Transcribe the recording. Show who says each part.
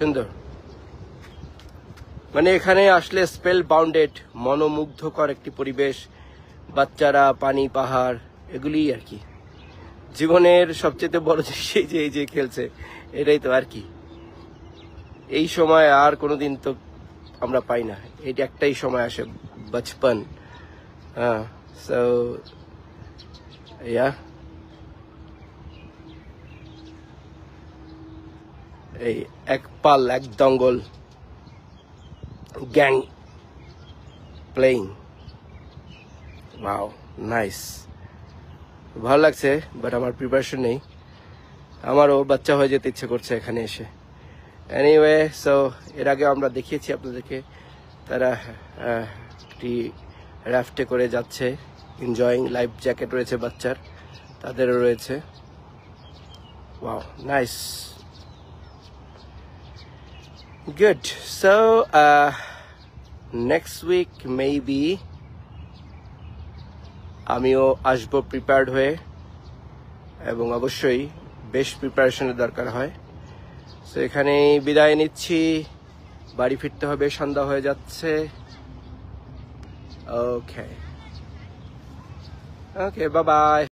Speaker 1: সুন্দর, মানে এখানে আসলে স্পেল বাউন্ডেড, মনোমুগ্ধকর একটি পরিবেশ, বাচ্চারা, পানি, পাহাড়, এগুলি আর কি। জীবনের সবচেয়ে বড় জিনিস এই যে খেলছে, এটাই তো আর কি। এই সময় আর কোনোদিন তো আমরা পাই না, এটা একটাই সময় আসে, বচপন। হ্যাঁ, সো ইয়া, এই এক পাল, এক দঙ্গল, গ্যাং প্লেইং। ওয়াও, নাইস, ভালো লাগছে। বাট আমার প্রিপারেশন নেই, আমারও বাচ্চা হয়ে যেতে ইচ্ছে করছে এখানে এসে। এনিওয়ে, সো এর আগে আমরা দেখিয়েছি আপনাদেরকে, তারা একটি রাফটে করে যাচ্ছে, এনজয়িং। লাইফ জ্যাকেট রয়েছে বাচ্চার, তাদেরও রয়েছে। Wow, nice, good. So next week maybe আমিও আসবো প্রিপেয়ার্ড হয়ে, এবং অবশ্যই বেশ প্রিপারেশনের দরকার হয়। তো এখানেই বিদায় নিচ্ছি, বাড়ি ফিরতে হবে, সন্ধ্যা হয়ে যাচ্ছে। ওকে, বাই বাই।